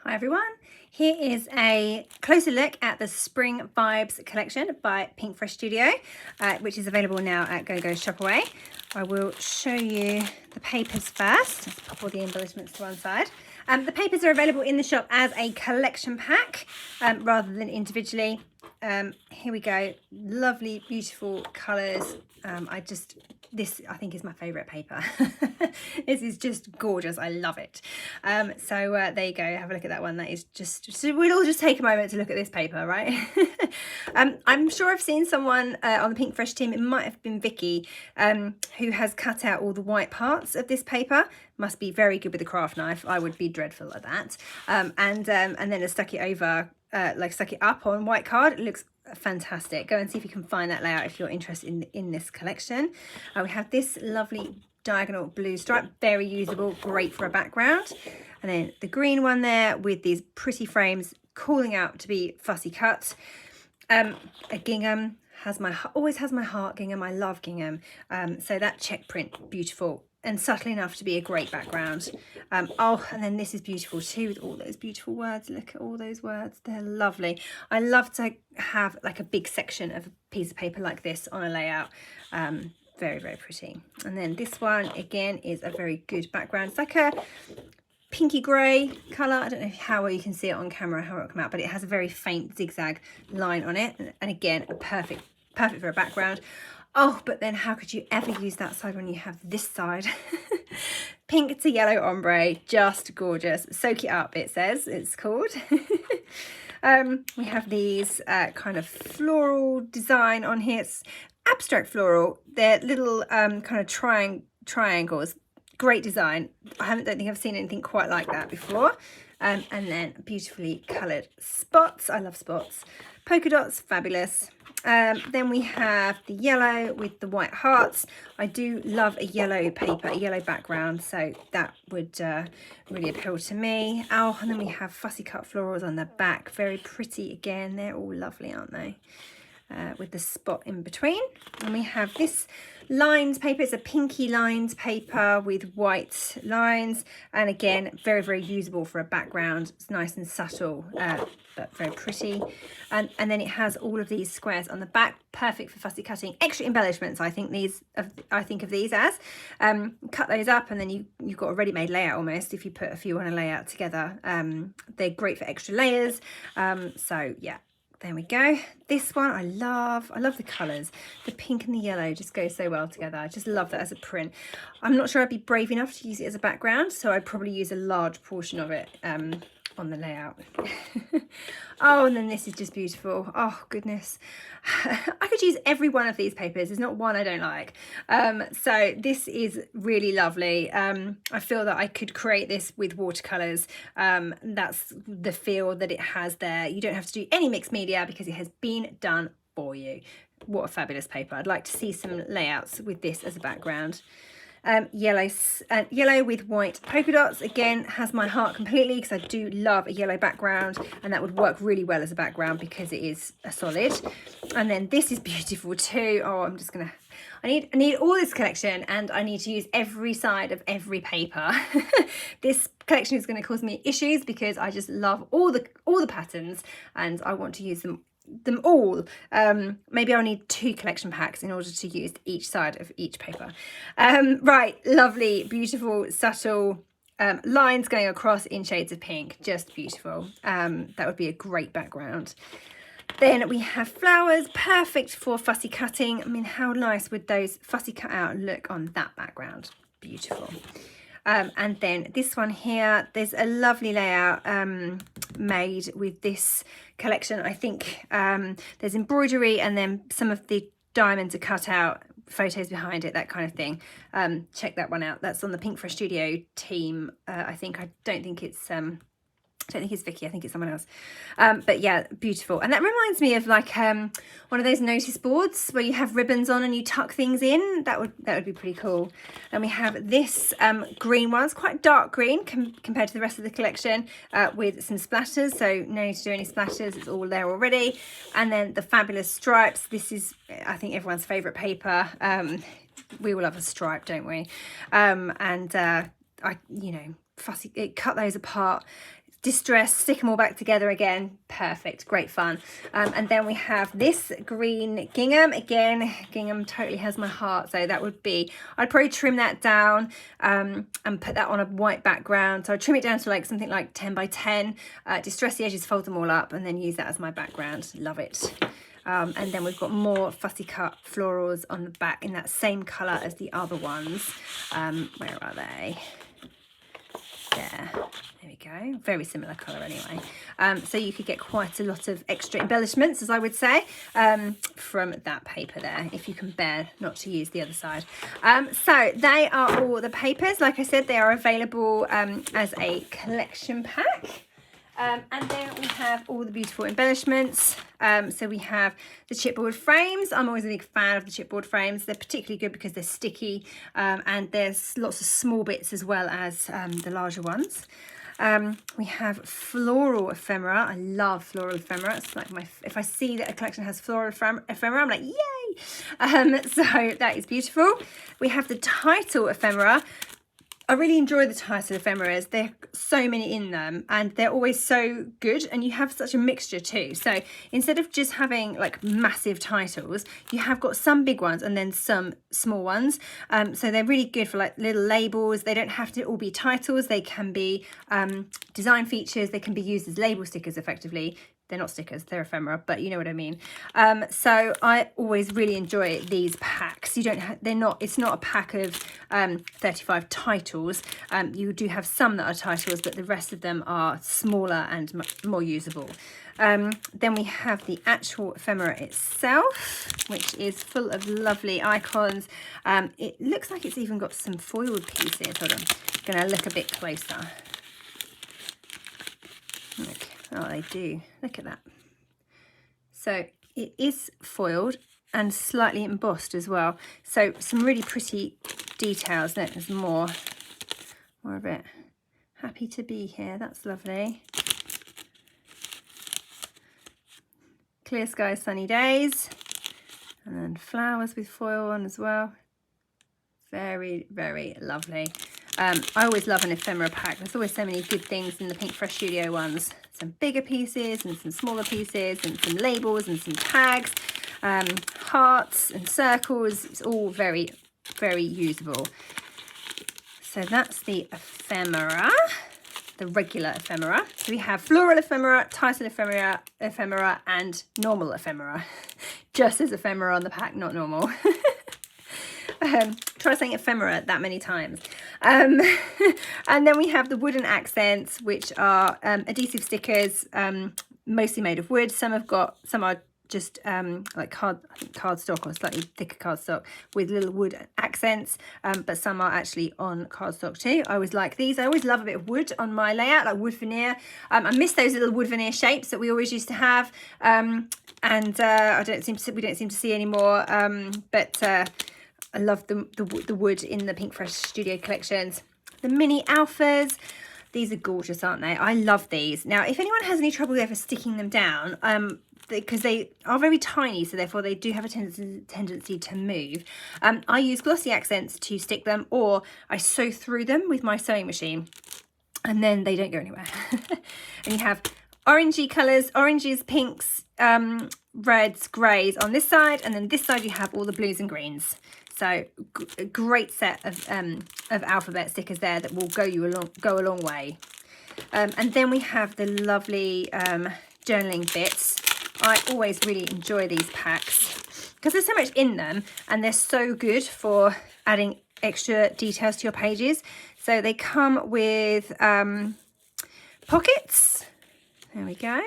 Hi everyone, here is a closer look at the Spring Vibes collection by Pinkfresh Studio, which is available now at GoGo Shopaway. I will show you the papers first. Let's pop all the embellishments to one side. The papers are available in the shop as a collection pack rather than individually. Here we go, lovely, beautiful colours. This I think is my favourite paper. This is just gorgeous. I love it. So there you go. Have a look at that one. That is so we'll all just take a moment to look at this paper, right? I'm sure I've seen someone on the Pinkfresh team, it might have been Vicky, who has cut out all the white parts of this paper. Must be very good with a craft knife. I would be dreadful at that. And then has stuck it over, stuck it up on white card. It looks fantastic. Go and see if you can find that layout if you're interested in this collection. We have this lovely diagonal blue stripe, very usable, great for a background. And then the green one there with these pretty frames calling out to be fussy cut. A gingham always has my heart, gingham. I love gingham. So that check print, beautiful and subtle enough to be a great background. And then this is beautiful too, with all those beautiful words. Look at all those words, they're lovely. I love to have like a big section of a piece of paper like this on a layout. Very, very pretty. And then this one again is a very good background. It's like a pinky grey colour. I don't know how well you can see it on camera, how it will come out, but it has a very faint zigzag line on it. And again, perfect for a background. Oh, but then how could you ever use that side when you have this side? Pink to yellow ombre, just gorgeous. Soak it up, it says, it's called. We have these kind of floral design on here. It's abstract floral. They're little kind of triangles. Great design. Don't think I've seen anything quite like that before. And then beautifully coloured spots. I love spots. Polka dots, fabulous. Then we have the yellow with the white hearts. I do love a yellow paper, a yellow background, so that would really appeal to me. Oh, and then we have fussy cut florals on the back. Very pretty again. They're all lovely, aren't they? With the spot in between. And we have this lined paper. It's a pinky lined paper with white lines, and again very, very usable for a background. It's nice and subtle, but very pretty. And then it has all of these squares on the back, perfect for fussy cutting. Extra embellishments, I think of these as. Cut those up and then you've got a ready-made layout almost if you want to lay out together. They're great for extra layers. So yeah, there we go. This one I love the colours. The pink and the yellow just go so well together. I just love that as a print. I'm not sure I'd be brave enough to use it as a background, so I'd probably use a large portion of it on the layout. Oh, and then this is just beautiful. Oh goodness, I could use every one of these papers. There's not one I don't like. So this is really lovely. I feel that I could create this with watercolors. That's the feel that it has there. You don't have to do any mixed media because it has been done for you. What a fabulous paper. I'd like to see some layouts with this as a background. Yellow with white polka dots, again has my heart completely because I do love a yellow background, and that would work really well as a background because it is a solid. And then this is beautiful too. Oh, I need all this collection, and I need to use every side of every paper. This collection is going to cause me issues because I just love all the patterns and I want to use them all. Maybe I'll need 2 collection packs in order to use each side of each paper. Right, lovely, beautiful, subtle lines going across in shades of pink, just beautiful. That would be a great background. Then we have flowers, perfect for fussy cutting. I mean, how nice would those fussy cut out look on that background? Beautiful. And then this one here, there's a lovely layout made with this collection. I think there's embroidery and then some of the diamonds are cut out, photos behind it, that kind of thing. Check that one out. That's on the Pinkfresh Studio team. I don't think it's Vicky, I think it's someone else. But yeah, beautiful. And that reminds me of like one of those notice boards where you have ribbons on and you tuck things in. That would be pretty cool. And we have this green one. It's quite dark green compared to the rest of the collection, with some splatters. So no need to do any splatters. It's all there already. And then the fabulous stripes. This is, I think, everyone's favourite paper. We all love a stripe, don't we? Cut those apart. distress, stick them all back together again. Perfect, great fun. And then we have this green gingham. Again, gingham totally has my heart, so that would be, I'd probably trim that down and put that on a white background. So I'd trim it down to like something like 10 by 10, distress the edges, fold them all up, and then use that as my background. Love it. And then we've got more fussy cut florals on the back in that same colour as the other ones. Where are they? There we go, very similar colour anyway. So you could get quite a lot of extra embellishments, as I would say, from that paper there, if you can bear not to use the other side. So they are all the papers. Like I said, they are available as a collection pack. And then we have all the beautiful embellishments. So we have the chipboard frames. I'm always a big fan of the chipboard frames. They're particularly good because they're sticky, and there's lots of small bits as well as the larger ones. We have floral ephemera. I love floral ephemera. It's like if I see that a collection has floral ephemera, I'm like, yay! So that is beautiful. We have the title ephemera. I really enjoy the title ephemeras. There are so many in them and they're always so good, and you have such a mixture too. So instead of just having like massive titles, you have got some big ones and then some small ones. So they're really good for like little labels. They don't have to all be titles. They can be design features. They can be used as label stickers effectively. They're not stickers, they're ephemera, but you know what I mean. So I always really enjoy these packs. It's not a pack of 35 titles. You do have some that are titles, but the rest of them are smaller and more usable. Then we have the actual ephemera itself, which is full of lovely icons. It looks like it's even got some foiled pieces. Hold on, I'm gonna look a bit closer. Okay. Oh, they do. Look at that. So it is foiled and slightly embossed as well. So some really pretty details. There's more of it. Happy to be here. That's lovely. Clear skies, sunny days. And then flowers with foil on as well. Very, very lovely. I always love an ephemera pack. There's always so many good things in the Pinkfresh Studio ones. Some bigger pieces and some smaller pieces and some labels and some tags, hearts and circles. It's all very, very usable. So that's the ephemera, the regular ephemera. So we have floral ephemera, title ephemera, and normal ephemera. Just as ephemera on the pack, not normal. Try saying ephemera that many times. And then we have the wooden accents, which are adhesive stickers, mostly made of wood. Some are just like cardstock or slightly thicker cardstock with little wood accents, but some are actually on cardstock too. I always like these. I always love a bit of wood on my layout, like wood veneer. I miss those little wood veneer shapes that we always used to have, and we don't seem to see anymore. But I love the wood in the Pinkfresh Studio collections. The mini alphas, these are gorgeous, aren't they? I love these. Now, if anyone has any trouble ever sticking them down, because they are very tiny, so therefore they do have a tendency to move, I use glossy accents to stick them, or I sew through them with my sewing machine, and then they don't go anywhere. And you have orangey colours, oranges, pinks, reds, greys on this side, and then this side you have all the blues and greens. So a great set of alphabet stickers there that will go a long way. And then we have the lovely journaling bits. I always really enjoy these packs because there's so much in them and they're so good for adding extra details to your pages. So they come with pockets. There we go.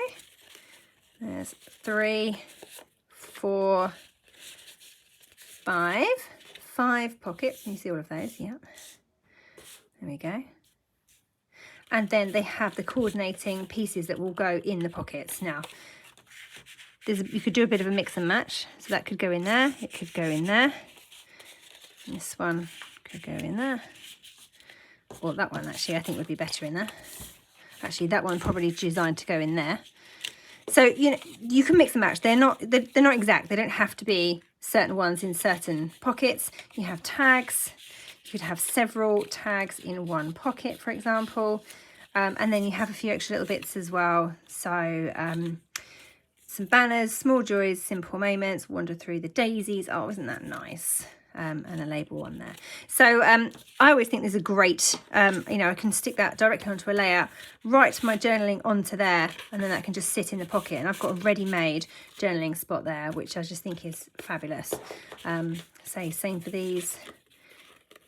There's 3, 4, 5 pockets. Can you see all of those? Yeah. There we go. And then they have the coordinating pieces that will go in the pockets. Now, you could do a bit of a mix and match. So that could go in there. It could go in there. And this one could go in there. Or that one, actually, I think would be better in there. Actually, that one probably designed to go in there. So, you can mix and match. They're not exact. They don't have to be certain ones in certain pockets. You have tags. You could have several tags in one pocket, for example. And then you have a few extra little bits as well. So some banners, small joys, simple moments, wander through the daisies. Oh, isn't that nice? And a label on there. So I always think there's a great, you know, I can stick that directly onto a layout, write my journaling onto there, and then that can just sit in the pocket. And I've got a ready-made journaling spot there, which I just think is fabulous. Say same for these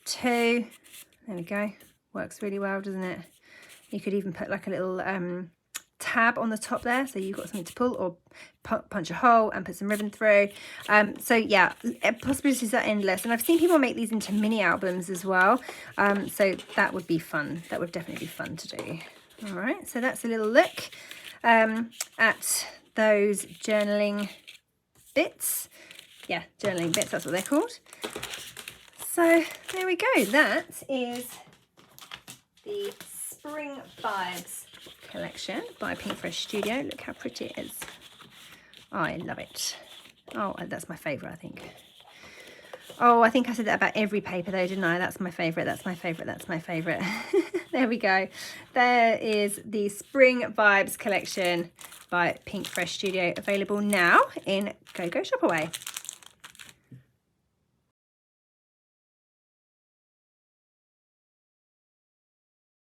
two. There we go. Works really well, doesn't it? You could even put like a little tab on the top there, so you've got something to pull, or punch a hole and put some ribbon through. So yeah, possibilities are endless, and I've seen people make these into mini albums as well. So that would be fun. That would definitely be fun to do. All right, so that's a little look at those journaling bits. Yeah, journaling bits, that's what they're called. So there we go. That is the Spring Vibes collection by Pinkfresh Studio. Look how pretty it is. Oh, I love it. Oh, that's my favourite, I think. Oh, I think I said that about every paper though, didn't I? That's my favourite, that's my favourite, that's my favourite. There we go. There is the Spring Vibes collection by Pinkfresh Studio, available now in GoGo Shopaway.